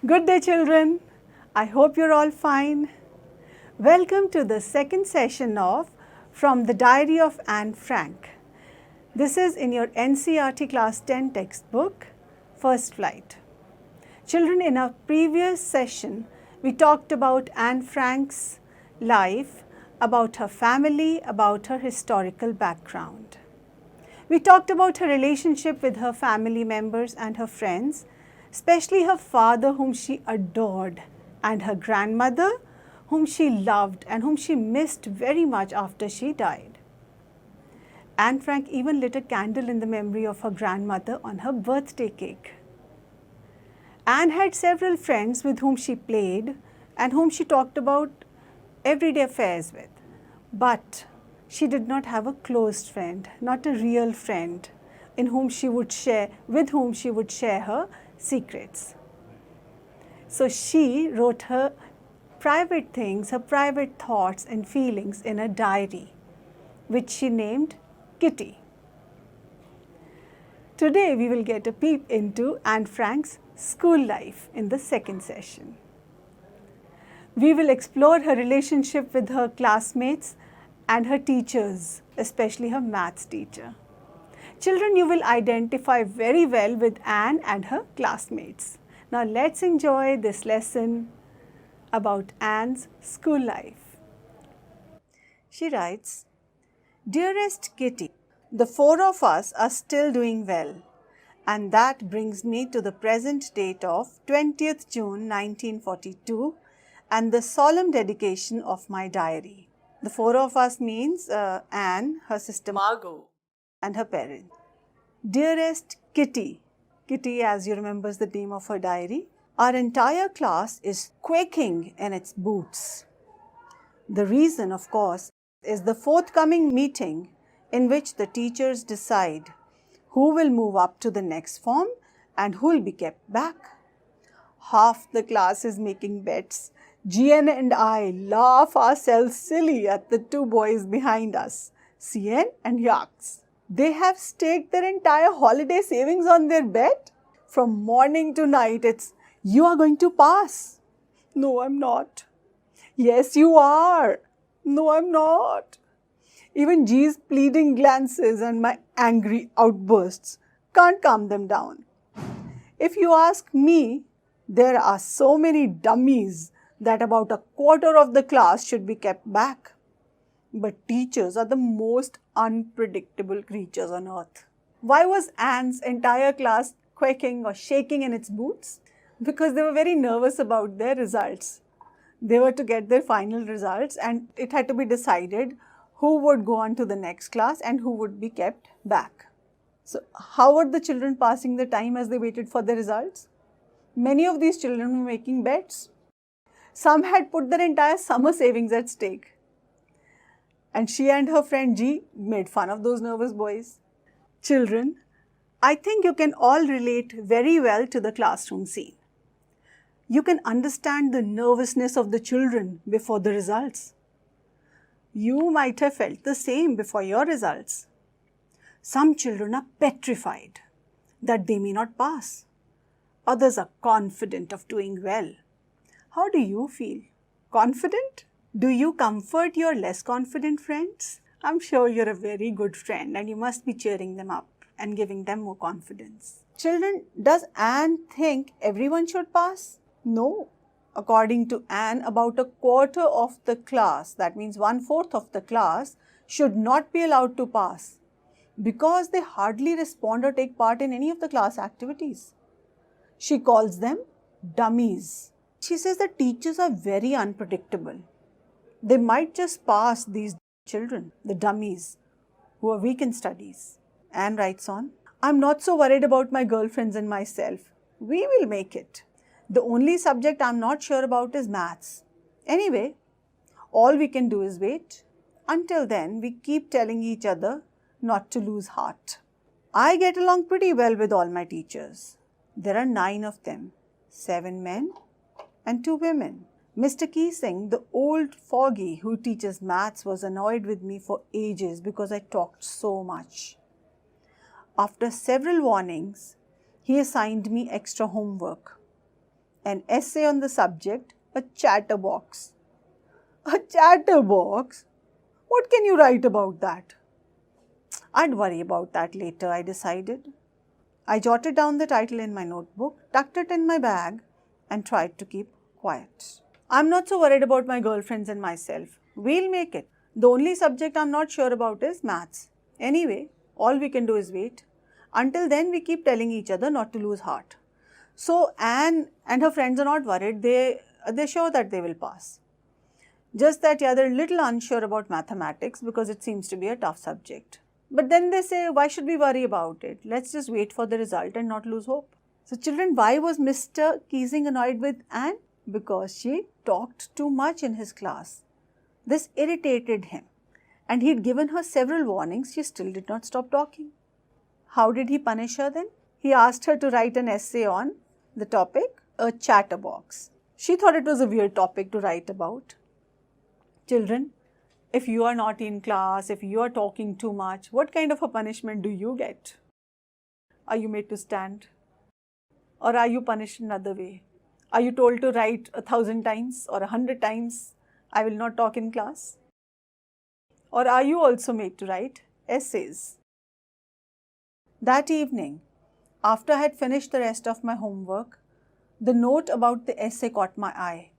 Good day, children. I hope you're all fine. Welcome to the second session of From the Diary of Anne Frank. This is in your NCERT Class 10 textbook, First Flight. Children, in our previous session, we talked about Anne Frank's life, about her family, about her historical background. We talked about her relationship with her family members and her friends, especially her father, whom she adored, and her grandmother, whom she loved and whom she missed very much after she died. Anne Frank even lit a candle in the memory of her grandmother on her birthday cake. Anne had several friends with whom she played and whom she talked about everyday affairs with, but she did not have a close friend, not a real friend, with whom she would share her secrets. So she wrote her private things, her private thoughts and feelings in a diary, which she named Kitty. Today we will get a peep into Anne Frank's school life in the second session. We will explore her relationship with her classmates and her teachers, especially her maths teacher. Children, you will identify very well with Anne and her classmates. Now let's enjoy this lesson about Anne's school life. She writes, "Dearest Kitty, the four of us are still doing well, and that brings me to the present date of 20th June 1942 and the solemn dedication of my diary." The four of us means Anne, her sister Margot, and her parents. "Dearest Kitty," Kitty, as you remember, is the name of her diary, "our entire class is quaking in its boots. The reason, of course, is the forthcoming meeting in which the teachers decide who will move up to the next form and who will be kept back. Half the class is making bets. GN and I laugh ourselves silly at the two boys behind us, CN and Yaks. They have staked their entire holiday savings on their bet. From morning to night, it's, 'You are going to pass.' 'No, I'm not.' 'Yes, you are.' 'No, I'm not.' Even G's pleading glances and my angry outbursts can't calm them down. If you ask me, there are so many dummies that about a quarter of the class should be kept back. But teachers are the most unpredictable creatures on earth." Why was Anne's entire class quaking or shaking in its boots? Because they were very nervous about their results. They were to get their final results and it had to be decided who would go on to the next class and who would be kept back. So how were the children passing the time as they waited for the results? Many of these children were making bets. Some had put their entire summer savings at stake. And she and her friend G made fun of those nervous boys. Children, I think you can all relate very well to the classroom scene. You can understand the nervousness of the children before the results. You might have felt the same before your results. Some children are petrified that they may not pass. Others are confident of doing well. How do you feel? Confident? Do you comfort your less confident friends? I'm sure you're a very good friend and you must be cheering them up and giving them more confidence. Children, does Anne think everyone should pass? No. According to Anne, about a quarter of the class, that means 1/4 of the class, should not be allowed to pass because they hardly respond or take part in any of the class activities. She calls them dummies. She says that teachers are very unpredictable. They might just pass these children, the dummies, who are weak in studies. Anne writes on, "I'm not so worried about my girlfriends and myself. We will make it. The only subject I'm not sure about is maths. Anyway, all we can do is wait. Until then, we keep telling each other not to lose heart. I get along pretty well with all my teachers. There are 9 of them, 7 men and 2 women. Mr. Keesing, the old fogey who teaches maths, was annoyed with me for ages because I talked so much. After several warnings, he assigned me extra homework. an essay on the subject, a chatterbox. A chatterbox? What can you write about that? I'd worry about that later, I decided. I jotted down the title in my notebook, tucked it in my bag, and tried to keep quiet. I'm not so worried about my girlfriends and myself. We'll make it. The only subject I'm not sure about is maths. Anyway, all we can do is wait. Until then, we keep telling each other not to lose heart. So Anne and her friends are not worried. They're sure that they will pass. Just that, yeah, they're a little unsure about mathematics because it seems to be a tough subject. But then they say, why should we worry about it? Let's just wait for the result and not lose hope. So children, why was Mr. Keesing annoyed with Anne? Because she talked too much in his class. This irritated him, and he'd given her several warnings. She still did not stop talking. How did he punish her then? He asked her to write an essay on the topic, a chatterbox. She thought it was a weird topic to write about. Children, if you are naughty in class, if you are talking too much, what kind of a punishment do you get? Are you made to stand? Or are you punished another way? Are you told to write 1,000 times or 100 times, I will not talk in class? Or are you also made to write essays? That evening, after I had finished the rest of my homework, the note about the essay caught my eye.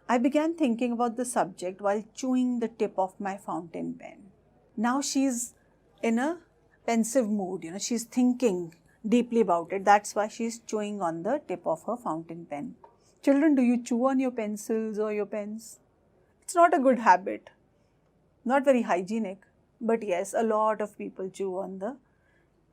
I began thinking about the subject while chewing the tip of my fountain pen. Now she's in a pensive mood, she's thinking deeply about it. That's why she's chewing on the tip of her fountain pen. Children, do you chew on your pencils or your pens? It's not a good habit, not very hygienic, but yes, a lot of people chew on the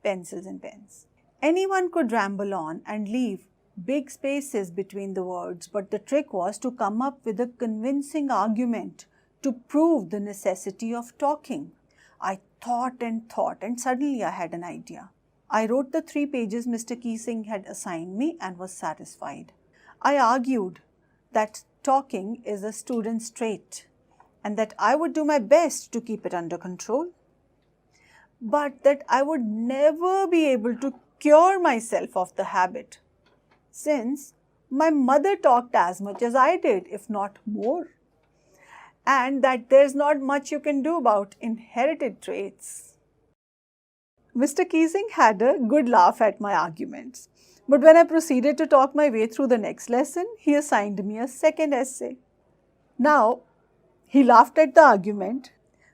pencils and pens. Anyone could ramble on and leave big spaces between the words, but the trick was to come up with a convincing argument to prove the necessity of talking. I thought and suddenly I had an idea. I wrote the 3 pages Mr. Keesing had assigned me and was satisfied. I argued that talking is a student's trait and that I would do my best to keep it under control, but that I would never be able to cure myself of the habit, since my mother talked as much as I did, if not more, and that there's not much you can do about inherited traits. Mr. Keesing had a good laugh at my arguments, but when I proceeded to talk my way through the next lesson, he assigned me a second essay. Now, he laughed at the argument,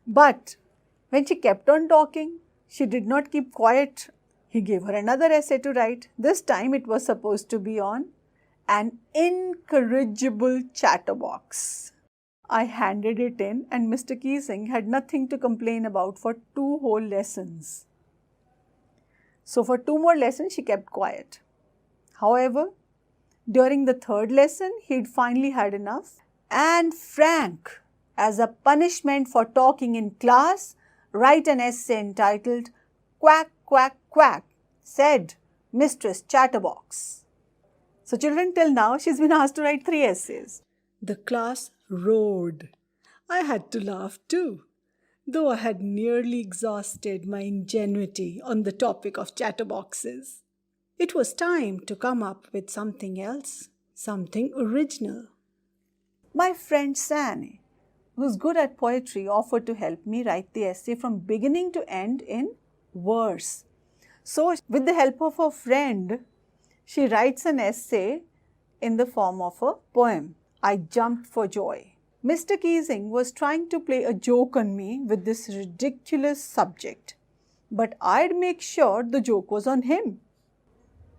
but when she kept on talking, she did not keep quiet. He gave her another essay to write. This time it was supposed to be on an incorrigible chatterbox. I handed it in and Mr. Keesing had nothing to complain about for 2 whole lessons. So for 2 more lessons she kept quiet. However, during the 3rd lesson he'd finally had enough, and Frank, as a punishment for talking in class, write an essay entitled Quack, Quack, Quack, said Mistress Chatterbox. So children, till now she's been asked to write 3 essays. The class roared. I had to laugh too, though I had nearly exhausted my ingenuity on the topic of chatterboxes. It was time to come up with something else, something original. My friend Sani, who's good at poetry, offered to help me write the essay from beginning to end in verse. So, with the help of her friend, she writes an essay in the form of a poem. I jumped for joy. Mr. Keesing was trying to play a joke on me with this ridiculous subject, but I'd make sure the joke was on him.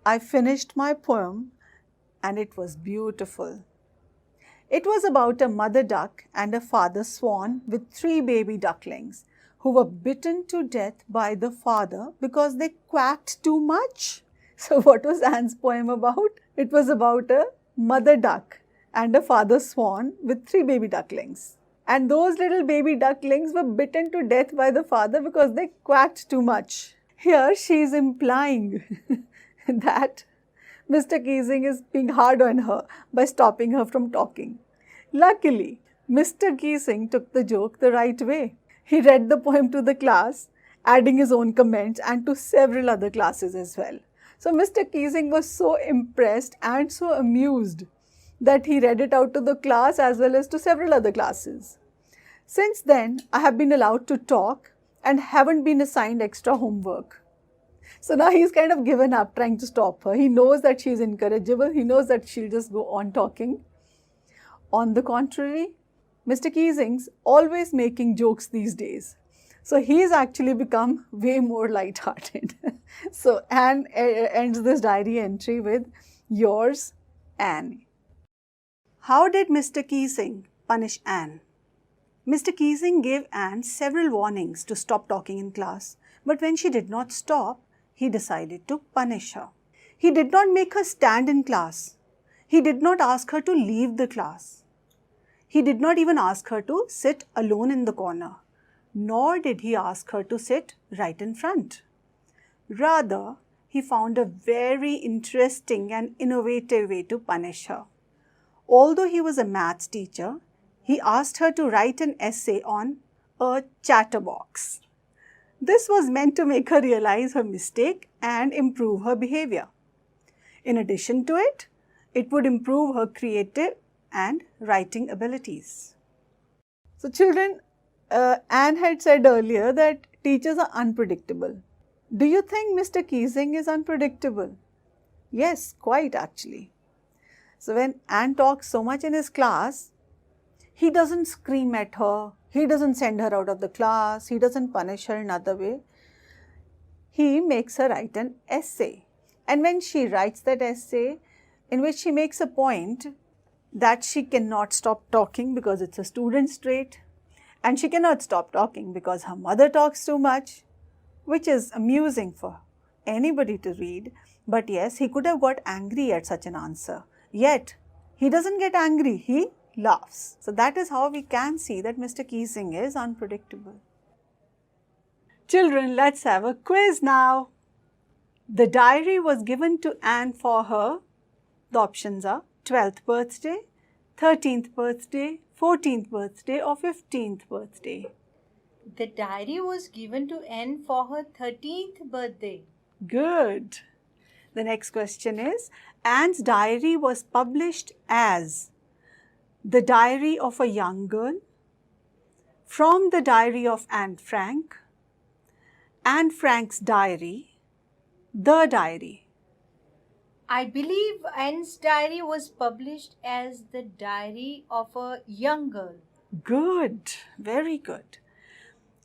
I finished my poem and it was beautiful. It was about a mother duck and a father swan with 3 baby ducklings who were bitten to death by the father because they quacked too much. So what was Anne's poem about? It was about a mother duck and a father swan with 3 baby ducklings. And those little baby ducklings were bitten to death by the father because they quacked too much. Here she is implying that Mr. Keesing is being hard on her by stopping her from talking. Luckily, Mr. Keesing took the joke the right way. He read the poem to the class, adding his own comments and to several other classes as well. So Mr. Keesing was so impressed and so amused that he read it out to the class as well as to several other classes. Since then, I have been allowed to talk and haven't been assigned extra homework. So now he's kind of given up trying to stop her. He knows that she's incorrigible. He knows that she'll just go on talking. On the contrary, Mr. Keesing's always making jokes these days. So he's actually become way more light-hearted. So Anne ends this diary entry with, yours, Anne. How did Mr. Keesing punish Anne? Mr. Keesing gave Anne several warnings to stop talking in class, but when she did not stop, he decided to punish her. He did not make her stand in class. He did not ask her to leave the class. He did not even ask her to sit alone in the corner, nor did he ask her to sit right in front. Rather, he found a very interesting and innovative way to punish her. Although he was a maths teacher, he asked her to write an essay on a chatterbox. This was meant to make her realize her mistake and improve her behavior. In addition to it, it would improve her creative and writing abilities. So children, Anne had said earlier that teachers are unpredictable. Do you think Mr. Keesing is unpredictable? Yes, quite actually. So when Anne talks so much in his class, he doesn't scream at her, he doesn't send her out of the class, he doesn't punish her in another way. He makes her write an essay. And when she writes that essay, in which she makes a point that she cannot stop talking because it's a student's trait, and she cannot stop talking because her mother talks too much, which is amusing for anybody to read. But yes, he could have got angry at such an answer. Yet, he doesn't get angry, he laughs. So that is how we can see that Mr. Keesing is unpredictable. Children, let's have a quiz now. The diary was given to Anne for her, the options are 12th birthday, 13th birthday, 14th birthday or 15th birthday. The diary was given to Anne for her 13th birthday. Good. The next question is, Anne's diary was published as The Diary of a Young Girl, From the Diary of Anne Frank, Anne Frank's Diary, The Diary. I believe Anne's diary was published as The Diary of a Young Girl. Good, very good.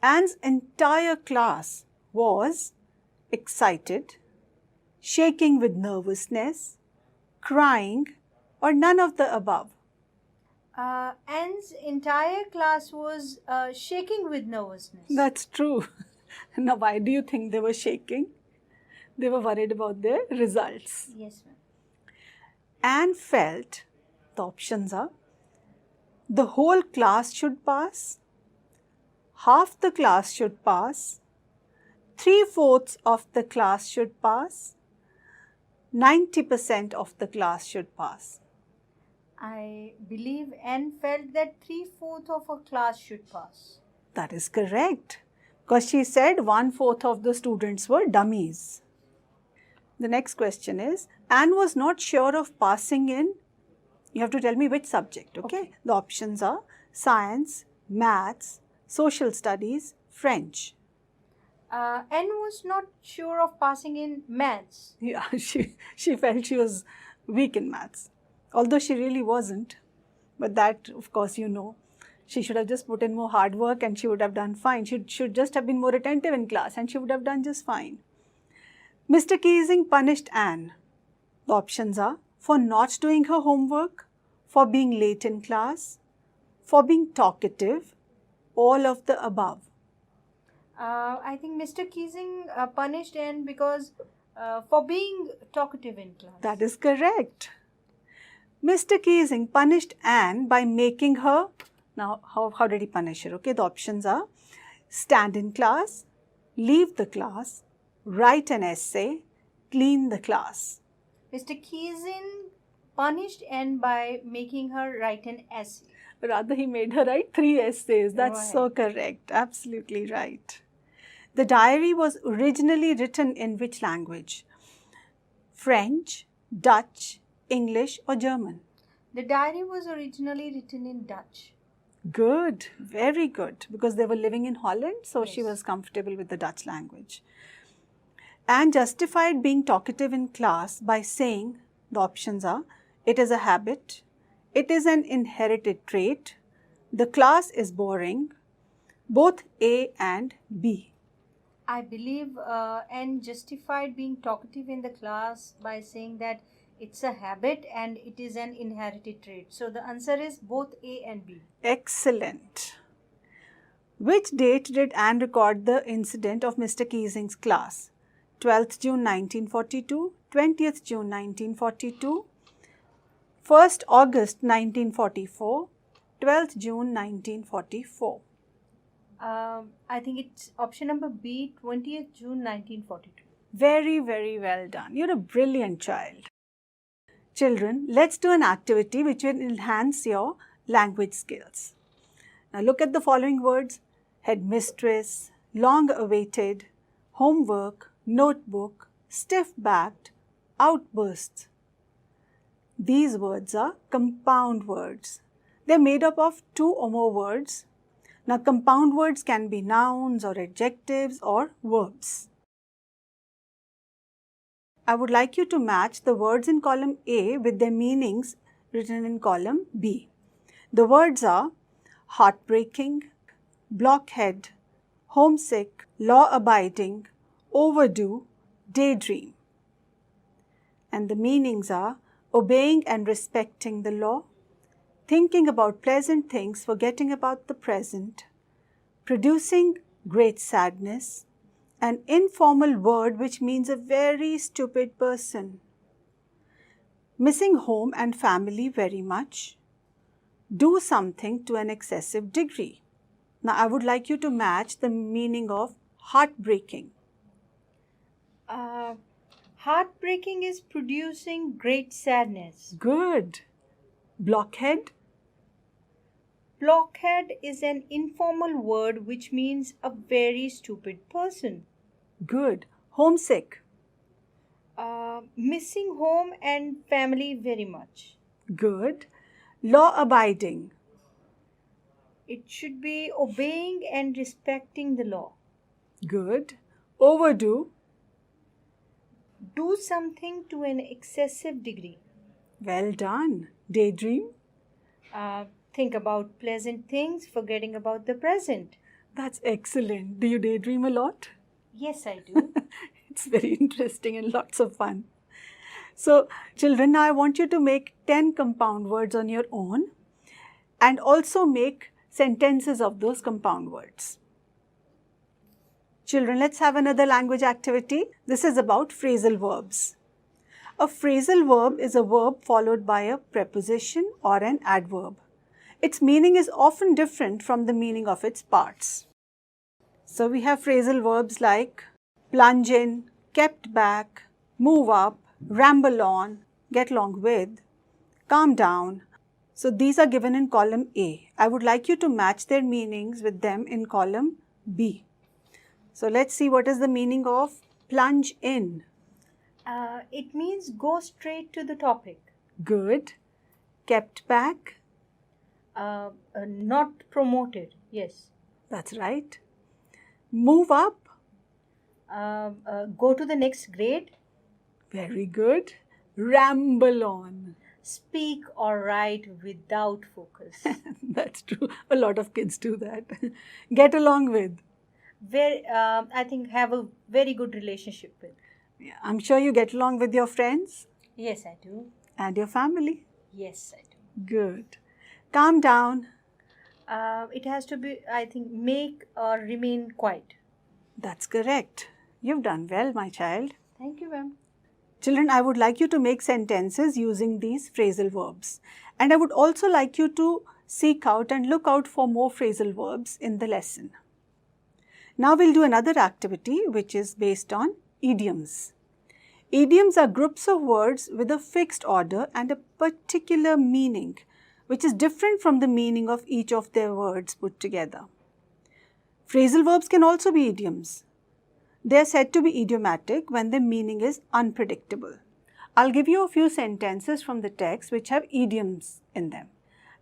Anne's entire class was excited, shaking with nervousness, crying, or none of the above. Anne's entire class was shaking with nervousness. That's true. Now, why do you think they were shaking? They were worried about their results. Yes, ma'am. Anne felt, the options are, the whole class should pass, half the class should pass, 3/4 of the class should pass, 90% of the class should pass. I believe Anne felt that 3/4 of her class should pass. That is correct, because she said 1/4 of the students were dummies. The next question is, Anne was not sure of passing in, you have to tell me which subject, okay? The options are science, maths, social studies, French. Anne was not sure of passing in maths. Yeah, she felt she was weak in maths, although she really wasn't. But that, of course, you know, she should have just put in more hard work and she would have done fine. She should just have been more attentive in class and she would have done just fine. Mr. Keesing punished Anne. The options are for not doing her homework, for being late in class, for being talkative, all of the above. I think Mr. Keesing punished Anne because for being talkative in class. That is correct. Mr. Keesing punished Anne by making her, now how did he punish her? Okay, the options are stand in class, leave the class, write an essay, clean the class. Mr. Keesing punished Anne by making her write an essay. Rather, he made her write 3 essays. That's Right. so correct. Absolutely right. The diary was originally written in which language? French, Dutch, English or German? The diary was originally written in Dutch. Good, very good, because they were living in Holland, so she Yes. was comfortable with the Dutch language. And justified being talkative in class by saying, the options are, it is a habit, it is an inherited trait, the class is boring, both A and B. I believe and justified being talkative in the class by saying that it's a habit and it is an inherited trait. So the answer is both A and B. Excellent. Which date did Anne record the incident of Mr. Keysing's class? 12th June 1942, 20th June 1942, 1st August 1944, 12th June 1944. I think it's option number B, 20th June 1942. Very, very well done. You're a brilliant child. Children, let's do an activity which will enhance your language skills. Now look at the following words: headmistress, long awaited, homework, notebook, stiff-backed, outbursts. These words are compound words. They're made up of two or more words. Now compound words can be nouns or adjectives or verbs. I would like you to match the words in column A with their meanings written in column B. The words are heartbreaking, blockhead, homesick, law-abiding, overdue, daydream. And the meanings are obeying and respecting the law, thinking about pleasant things, forgetting about the present, producing great sadness, an informal word which means a very stupid person, missing home and family very much, do something to an excessive degree. Now I would like you to match the meaning of heartbreaking. Heartbreaking is producing great sadness. Good. Blockhead. Blockhead is an informal word which means a very stupid person. Good. Homesick. Missing home and family very much. Good. Law-abiding. It should be obeying and respecting the law. Good. Overdue. Do something to an excessive degree. Well done. Daydream. Think about pleasant things, forgetting about the present. That's excellent. Do you daydream a lot? Yes, I do. It's very interesting and lots of fun. So, children, now I want you to make 10 compound words on your own and also make sentences of those compound words. Children, let's have another language activity. This is about phrasal verbs. A phrasal verb is a verb followed by a preposition or an adverb. Its meaning is often different from the meaning of its parts. So we have phrasal verbs like plunge in, kept back, move up, ramble on, get along with, calm down. So these are given in column A. I would like you to match their meanings with them in column B. So let's see what is the meaning of plunge in. It means go straight to the topic. Good. Kept back. Not promoted. Yes. That's right. Move up. Go to the next grade. Very good. Ramble on. Speak or write without focus. That's true. A lot of kids do that. Get along with. I think have a very good relationship with. Yeah, I'm sure you get along with your friends Yes, I do. and your family. Yes, I do. Good. Calm down. It has to be, I think, make or remain quiet. That's correct. You've done well, my child. Thank you, ma'am. Children, I would like you to make sentences using these phrasal verbs. And I would also like you to seek out and look out for more phrasal verbs in the lesson. Now we'll do another activity which is based on idioms. Idioms are groups of words with a fixed order and a particular meaning, which is different from the meaning of each of their words put together. Phrasal verbs can also be idioms. They are said to be idiomatic when their meaning is unpredictable. I'll give you a few sentences from the text which have idioms in them.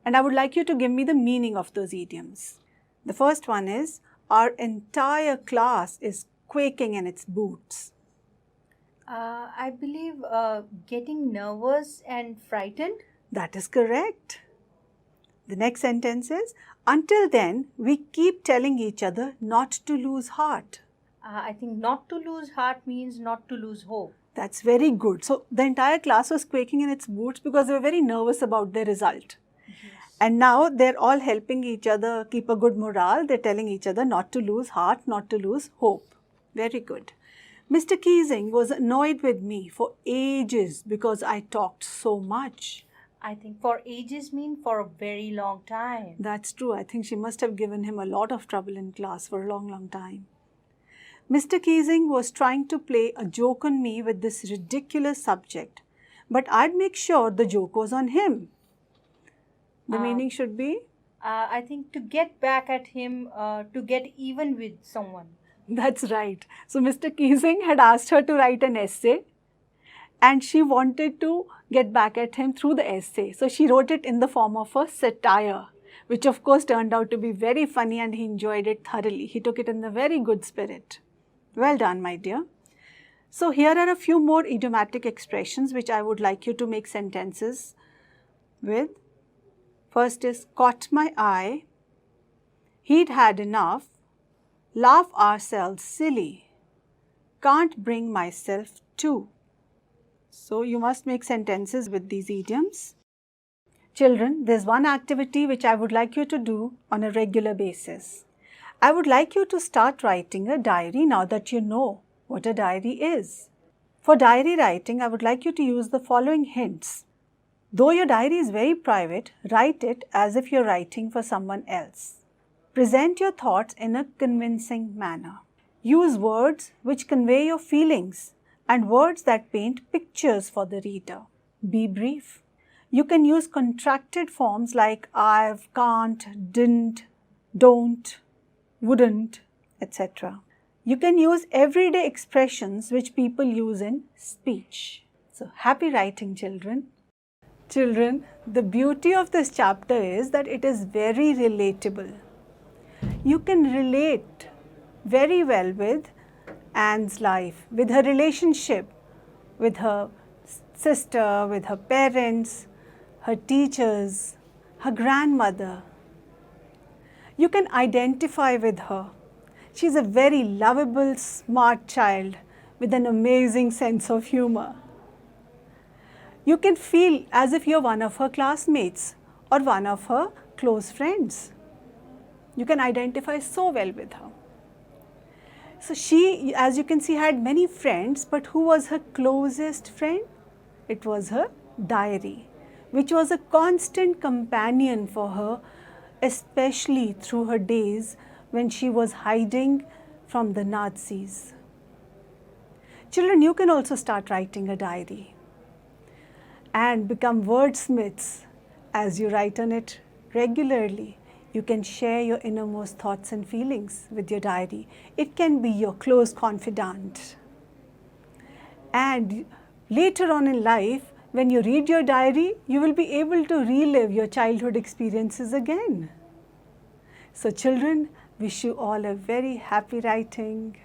And I would like you to give me the meaning of those idioms. The first one is, our entire class is quaking in its boots. I believe getting nervous and frightened. That is correct. The next sentence is, until then, we keep telling each other not to lose heart. I think not to lose heart means not to lose hope. That's very good. So the entire class was quaking in its boots because they were very nervous about their result. Yes. And now they're all helping each other keep a good morale. They're telling each other not to lose heart, not to lose hope. Very good. Mr. Keesing was annoyed with me for ages because I talked so much. I think for ages mean for a very long time. That's true. I think she must have given him a lot of trouble in class for a long, long time. Mr. Keesing was trying to play a joke on me with this ridiculous subject, but I'd make sure the joke was on him. The meaning should be? I think to get back at him, to get even with someone. That's right. So Mr. Keesing had asked her to write an essay and she wanted to get back at him through the essay. So she wrote it in the form of a satire, which of course turned out to be very funny and he enjoyed it thoroughly. He took it in a very good spirit. Well done, my dear. So here are a few more idiomatic expressions which I would like you to make sentences with. First is, caught my eye, he'd had enough, laugh ourselves silly, can't bring myself to. So you must make sentences with these idioms. Children, there's one activity which I would like you to do on a regular basis. I would like you to start writing a diary now that you know what a diary is. For diary writing, I would like you to use the following hints. Though your diary is very private, write it as if you're writing for someone else. Present your thoughts in a convincing manner. Use words which convey your feelings and words that paint pictures for the reader. Be brief. You can use contracted forms like I've, can't, didn't, don't, wouldn't, etc. You can use everyday expressions which people use in speech. So happy writing, children. Children, the beauty of this chapter is that it is very relatable. You can relate very well with Anne's life, with her relationship with her sister, with her parents, her teachers, her grandmother. You can identify with her. She's a very lovable, smart child with an amazing sense of humor. You can feel as if you're one of her classmates or one of her close friends. You can identify so well with her. So she, as you can see, had many friends, but who was her closest friend? It was her diary, which was a constant companion for her, especially through her days when she was hiding from the Nazis. Children, you can also start writing a diary and become wordsmiths as you write on it regularly. You can share your innermost thoughts and feelings with your diary. It can be your close confidant. And later on in life, when you read your diary, you will be able to relive your childhood experiences again. So children, wish you all a very happy writing.